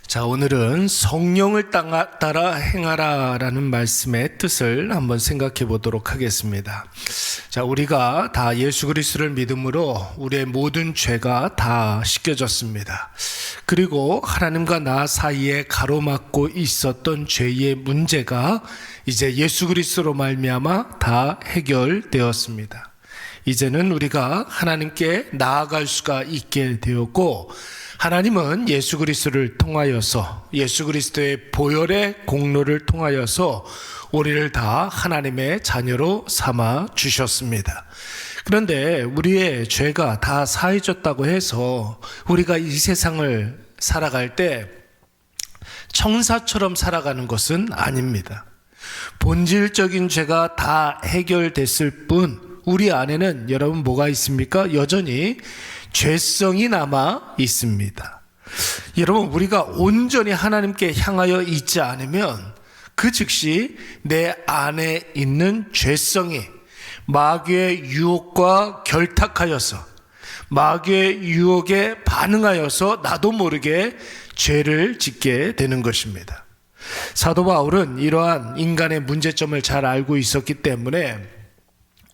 자, 오늘은 성령을 따라 행하라 라는 말씀의 뜻을 한번 생각해 보도록 하겠습니다. 자, 우리가 다 예수 그리스도를 믿음으로 우리의 모든 죄가 다 씻겨졌습니다. 그리고 하나님과 나 사이에 가로막고 있었던 죄의 문제가 이제 예수 그리스도로 말미암아 다 해결되었습니다. 이제는 우리가 하나님께 나아갈 수가 있게 되었고, 하나님은 예수 그리스도를 통하여서, 예수 그리스도의 보혈의 공로를 통하여서 우리를 다 하나님의 자녀로 삼아 주셨습니다. 그런데 우리의 죄가 다 사해졌다고 해서 우리가 이 세상을 살아갈 때 청사처럼 살아가는 것은 아닙니다. 본질적인 죄가 다 해결됐을 뿐 우리 안에는 여러분 뭐가 있습니까? 여전히 죄성이 남아 있습니다. 여러분, 우리가 온전히 하나님께 향하여 있지 않으면 그 즉시 내 안에 있는 죄성이 마귀의 유혹과 결탁하여서, 마귀의 유혹에 반응하여서 나도 모르게 죄를 짓게 되는 것입니다. 사도 바울은 이러한 인간의 문제점을 잘 알고 있었기 때문에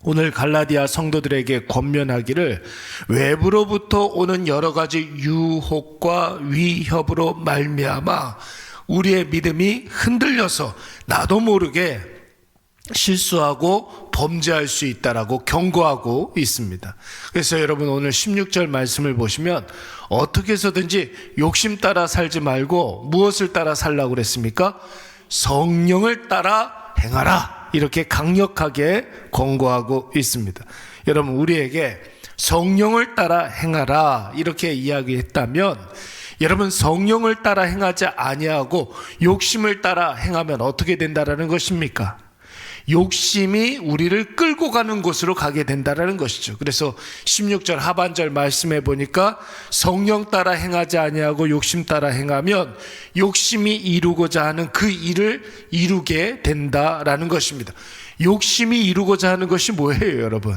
오늘 갈라디아 성도들에게 권면하기를, 외부로부터 오는 여러 가지 유혹과 위협으로 말미암아 우리의 믿음이 흔들려서 나도 모르게 실수하고 범죄할 수 있다라고 경고하고 있습니다. 그래서 여러분, 오늘 16절 말씀을 보시면 어떻게 해서든지 욕심 따라 살지 말고 무엇을 따라 살라고 그랬습니까? 성령을 따라 행하라, 이렇게 강력하게 권고하고 있습니다. 여러분, 우리에게 성령을 따라 행하라 이렇게 이야기했다면, 여러분, 성령을 따라 행하지 아니하고 욕심을 따라 행하면 어떻게 된다라는 것입니까? 욕심이 우리를 끌고 가는 곳으로 가게 된다라는 것이죠. 그래서 16절 하반절 말씀해 보니까 성령 따라 행하지 아니하고 욕심 따라 행하면 욕심이 이루고자 하는 그 일을 이루게 된다라는 것입니다. 욕심이 이루고자 하는 것이 뭐예요, 여러분?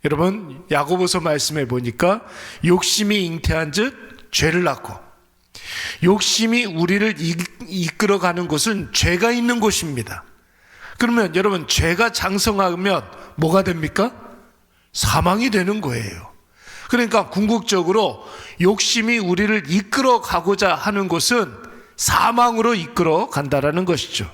여러분, 야고보서 말씀해 보니까 욕심이 잉태한 즉 죄를 낳고, 욕심이 우리를 이끌어가는 곳은 죄가 있는 곳입니다. 그러면 여러분, 죄가 장성하면 뭐가 됩니까? 사망이 되는 거예요. 그러니까 궁극적으로 욕심이 우리를 이끌어 가고자 하는 곳은 사망으로 이끌어 간다라는 것이죠.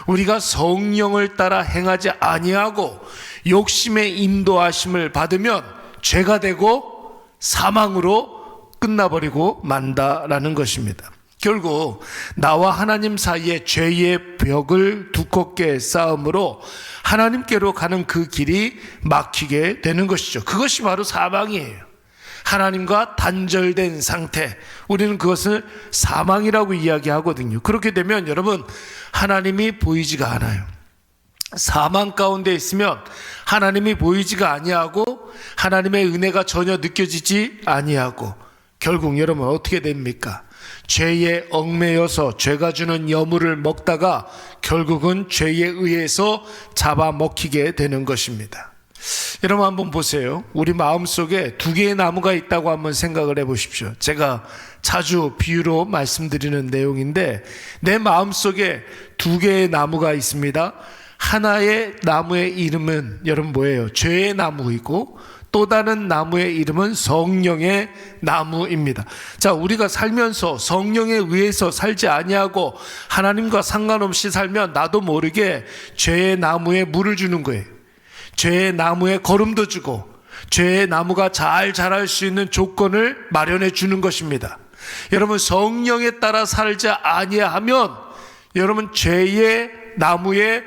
우리가 성령을 따라 행하지 아니하고 욕심의 인도하심을 받으면 죄가 되고 사망으로 끝나버리고 만다라는 것입니다. 결국 나와 하나님 사이에 죄의 벽을 두껍게 쌓음으로 하나님께로 가는 그 길이 막히게 되는 것이죠. 그것이 바로 사망이에요. 하나님과 단절된 상태, 우리는 그것을 사망이라고 이야기하거든요. 그렇게 되면 여러분, 하나님이 보이지가 않아요. 사망 가운데 있으면 하나님이 보이지가 아니하고 하나님의 은혜가 전혀 느껴지지 아니하고, 결국 여러분 어떻게 됩니까? 죄에 얽매여서 죄가 주는 여물을 먹다가 결국은 죄에 의해서 잡아먹히게 되는 것입니다. 여러분, 한번 보세요. 우리 마음속에 두 개의 나무가 있다고 한번 생각을 해보십시오. 제가 자주 비유로 말씀드리는 내용인데, 내 마음속에 두 개의 나무가 있습니다. 하나의 나무의 이름은 여러분 뭐예요? 죄의 나무이고, 또 다른 나무의 이름은 성령의 나무입니다. 자, 우리가 살면서 성령에 의해서 살지 아니하고 하나님과 상관없이 살면 나도 모르게 죄의 나무에 물을 주는 거예요. 죄의 나무에 거름도 주고 죄의 나무가 잘 자랄 수 있는 조건을 마련해 주는 것입니다. 여러분, 성령에 따라 살지 아니하면 여러분 죄의 나무에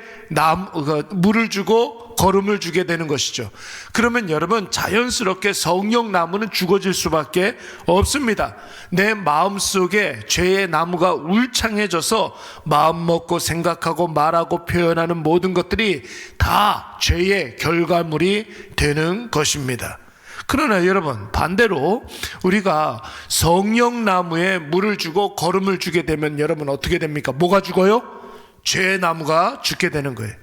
물을 주고 거름을 주게 되는 것이죠. 그러면 여러분, 자연스럽게 성령 나무는 죽어질 수밖에 없습니다. 내 마음속에 죄의 나무가 울창해져서 마음 먹고 생각하고 말하고 표현하는 모든 것들이 다 죄의 결과물이 되는 것입니다. 그러나 여러분, 반대로 우리가 성령 나무에 물을 주고 거름을 주게 되면 여러분 어떻게 됩니까? 뭐가 죽어요? 죄의 나무가 죽게 되는 거예요.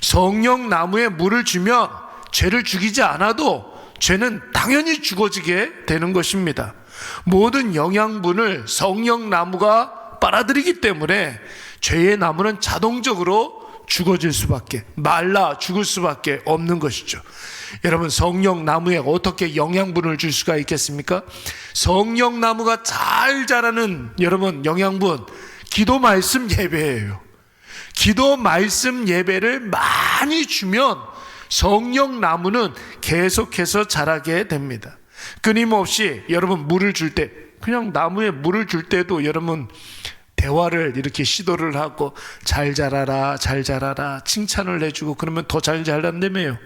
성령 나무에 물을 주면 죄를 죽이지 않아도 죄는 당연히 죽어지게 되는 것입니다. 모든 영양분을 성령 나무가 빨아들이기 때문에 죄의 나무는 자동적으로 죽어질 수밖에, 말라 죽을 수밖에 없는 것이죠. 여러분, 성령 나무에 어떻게 영양분을 줄 수가 있겠습니까? 성령 나무가 잘 자라는 여러분 영양분, 기도 말씀 예배예요. 기도 말씀 예배를 많이 주면 성령 나무는 계속해서 자라게 됩니다. 끊임없이 여러분 물을 줄 때, 그냥 나무에 물을 줄 때도 여러분 대화를 이렇게 시도를 하고 잘 자라라 잘 자라라 칭찬을 해주고 그러면 더 잘 자란다며요.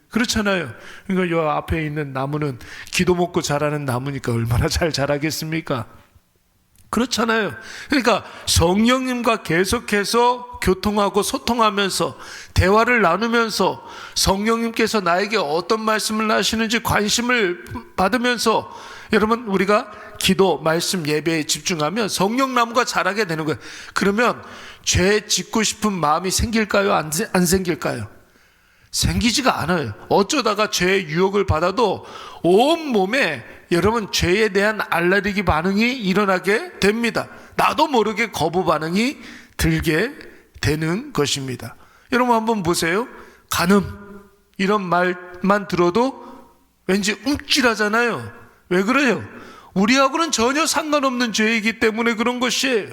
그렇잖아요. 그러니까 요 앞에 있는 나무는 기도 먹고 자라는 나무니까 얼마나 잘 자라겠습니까? 그렇잖아요. 그러니까 성령님과 계속해서 교통하고 소통하면서 대화를 나누면서 성령님께서 나에게 어떤 말씀을 하시는지 관심을 받으면서 여러분 우리가 기도, 말씀, 예배에 집중하면 성령나무가 자라게 되는 거예요. 그러면 죄 짓고 싶은 마음이 생길까요? 안 생길까요? 생기지가 않아요. 어쩌다가 죄의 유혹을 받아도 온몸에 여러분 죄에 대한 알레르기 반응이 일어나게 됩니다. 나도 모르게 거부 반응이 들게 되는 것입니다. 여러분 한번 보세요. 간음 이런 말만 들어도 왠지 움찔하잖아요. 왜 그래요? 우리하고는 전혀 상관없는 죄이기 때문에 그런 것이에요.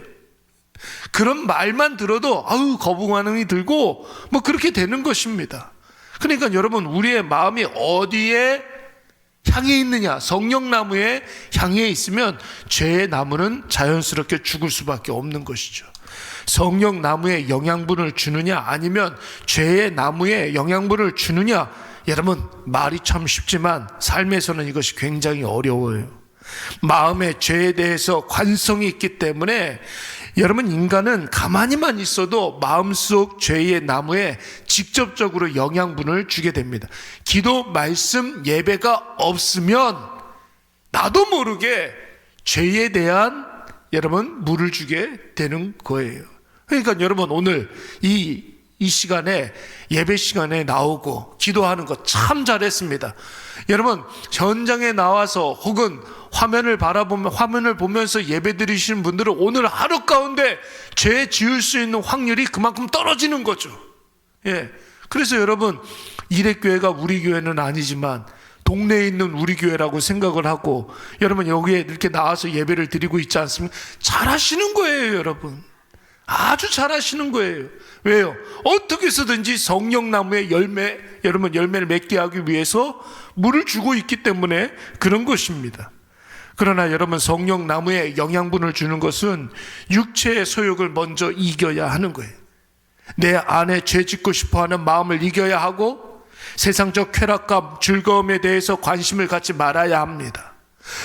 그런 말만 들어도 아우 거부 반응이 들고 뭐 그렇게 되는 것입니다. 그러니까 여러분 우리의 마음이 어디에 향해 있느냐, 성령나무에 향해 있으면 죄의 나무는 자연스럽게 죽을 수밖에 없는 것이죠. 성령나무에 영양분을 주느냐 아니면 죄의 나무에 영양분을 주느냐, 여러분 말이 참 쉽지만 삶에서는 이것이 굉장히 어려워요. 마음의 죄에 대해서 관성이 있기 때문에 여러분 인간은 가만히만 있어도 마음속 죄의 나무에 직접적으로 영양분을 주게 됩니다. 기도, 말씀, 예배가 없으면 나도 모르게 죄에 대한 여러분 물을 주게 되는 거예요. 그러니까 여러분 오늘 이 시간에 예배 시간에 나오고 기도하는 거 참 잘했습니다. 여러분 현장에 나와서 혹은 화면을 보면서 예배 드리시는 분들은 오늘 하루 가운데 죄 지을 수 있는 확률이 그만큼 떨어지는 거죠. 예. 그래서 여러분 이레교회가 우리 교회는 아니지만 동네에 있는 우리 교회라고 생각을 하고 여러분 여기에 이렇게 나와서 예배를 드리고 있지 않습니까? 잘하시는 거예요, 여러분. 아주 잘하시는 거예요. 왜요? 어떻게 해서든지 성령나무의 여러분 열매를 맺게 하기 위해서 물을 주고 있기 때문에 그런 것입니다. 그러나 여러분 성령나무에 영양분을 주는 것은 육체의 소욕을 먼저 이겨야 하는 거예요. 내 안에 죄 짓고 싶어하는 마음을 이겨야 하고 세상적 쾌락과 즐거움에 대해서 관심을 갖지 말아야 합니다.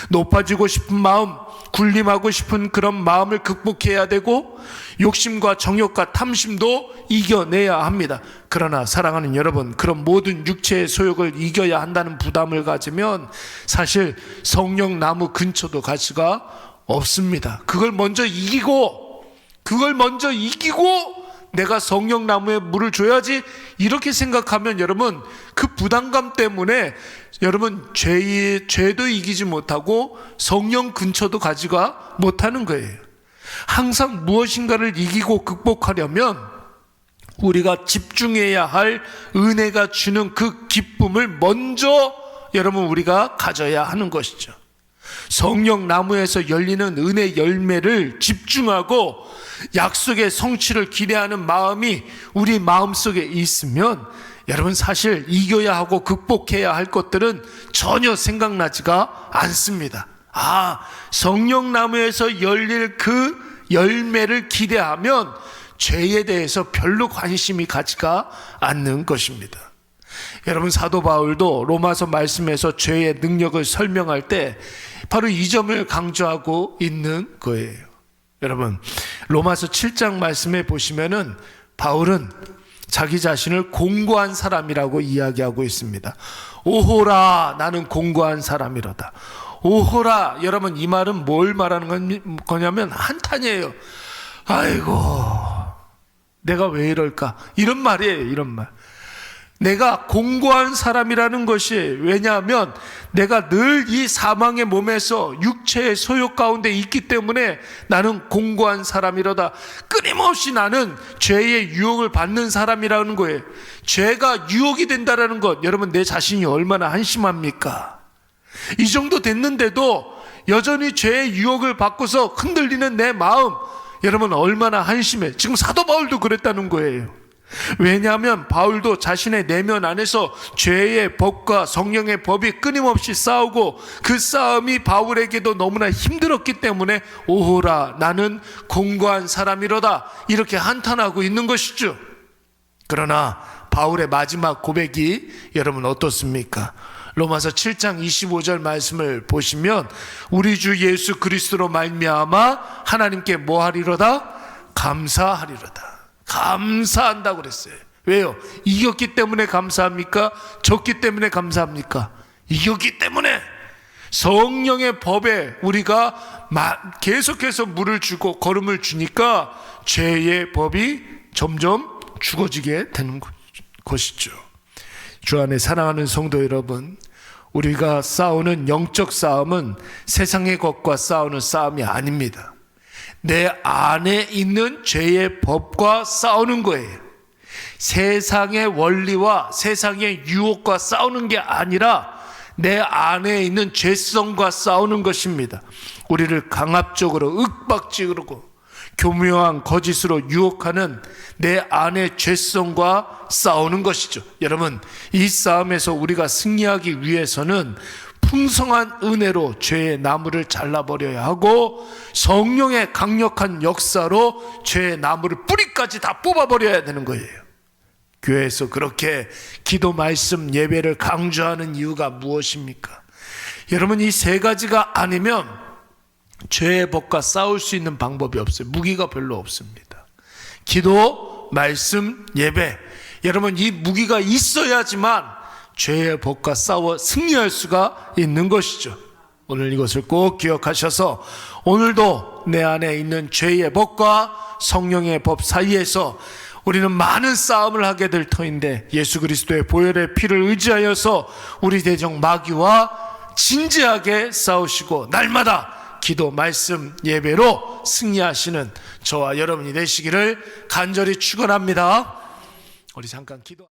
높아지고 싶은 마음, 군림하고 싶은 그런 마음을 극복해야 되고 욕심과 정욕과 탐심도 이겨내야 합니다. 그러나 사랑하는 여러분, 그런 모든 육체의 소욕을 이겨야 한다는 부담을 가지면 사실 성령나무 근처도 갈 수가 없습니다. 그걸 먼저 이기고 내가 성령나무에 물을 줘야지 이렇게 생각하면 여러분 그 부담감 때문에 여러분 죄도 이기지 못하고 성령 근처도 가지가 못하는 거예요. 항상 무엇인가를 이기고 극복하려면 우리가 집중해야 할 은혜가 주는 그 기쁨을 먼저 여러분 우리가 가져야 하는 것이죠. 성령나무에서 열리는 은혜 열매를 집중하고 약속의 성취를 기대하는 마음이 우리 마음속에 있으면 여러분 사실 이겨야 하고 극복해야 할 것들은 전혀 생각나지가 않습니다. 성령나무에서 열릴 그 열매를 기대하면 죄에 대해서 별로 관심이 가지가 않는 것입니다. 여러분 사도 바울도 로마서 말씀에서 죄의 능력을 설명할 때 바로 이 점을 강조하고 있는 거예요. 여러분 로마서 7장 말씀에 보시면은 바울은 자기 자신을 공고한 사람이라고 이야기하고 있습니다. 오호라 나는 공고한 사람이로다. 오호라 여러분 이 말은 뭘 말하는 거냐면 한탄이에요. 아이고 내가 왜 이럴까 이런 말이에요. 이런 말. 내가 공고한 사람이라는 것이, 왜냐하면 내가 늘 이 사망의 몸에서 육체의 소욕 가운데 있기 때문에 나는 공고한 사람이로다. 끊임없이 나는 죄의 유혹을 받는 사람이라는 거예요. 죄가 유혹이 된다는 것, 여러분 내 자신이 얼마나 한심합니까? 이 정도 됐는데도 여전히 죄의 유혹을 받고서 흔들리는 내 마음, 여러분 얼마나 한심해. 지금 사도 바울도 그랬다는 거예요. 왜냐하면 바울도 자신의 내면 안에서 죄의 법과 성령의 법이 끊임없이 싸우고 그 싸움이 바울에게도 너무나 힘들었기 때문에 오호라 나는 공고한 사람이로다 이렇게 한탄하고 있는 것이죠. 그러나 바울의 마지막 고백이 여러분 어떻습니까? 로마서 7장 25절 말씀을 보시면 우리 주 예수 그리스도로 말미암아 하나님께 뭐 하리로다? 감사하리로다. 감사한다고 그랬어요. 왜요? 이겼기 때문에 감사합니까? 졌기 때문에 감사합니까? 이겼기 때문에. 성령의 법에 우리가 계속해서 물을 주고 걸음을 주니까 죄의 법이 점점 죽어지게 되는 것이죠. 주 안에 사랑하는 성도 여러분, 우리가 싸우는 영적 싸움은 세상의 것과 싸우는 싸움이 아닙니다. 내 안에 있는 죄의 법과 싸우는 거예요. 세상의 원리와 세상의 유혹과 싸우는 게 아니라 내 안에 있는 죄성과 싸우는 것입니다. 우리를 강압적으로 윽박지르고 교묘한 거짓으로 유혹하는 내 안의 죄성과 싸우는 것이죠. 여러분, 이 싸움에서 우리가 승리하기 위해서는 풍성한 은혜로 죄의 나무를 잘라버려야 하고 성령의 강력한 역사로 죄의 나무를 뿌리까지 다 뽑아버려야 되는 거예요. 교회에서 그렇게 기도, 말씀, 예배를 강조하는 이유가 무엇입니까? 여러분, 이 세 가지가 아니면 죄의 법과 싸울 수 있는 방법이 없어요. 무기가 별로 없습니다. 기도, 말씀, 예배, 여러분 이 무기가 있어야지만 죄의 법과 싸워 승리할 수가 있는 것이죠. 오늘 이것을 꼭 기억하셔서 오늘도 내 안에 있는 죄의 법과 성령의 법 사이에서 우리는 많은 싸움을 하게 될 터인데 예수 그리스도의 보혈의 피를 의지하여서 우리 대적 마귀와 진지하게 싸우시고 날마다 기도, 말씀, 예배로 승리하시는 저와 여러분이 되시기를 간절히 축원합니다. 우리 잠깐 기도.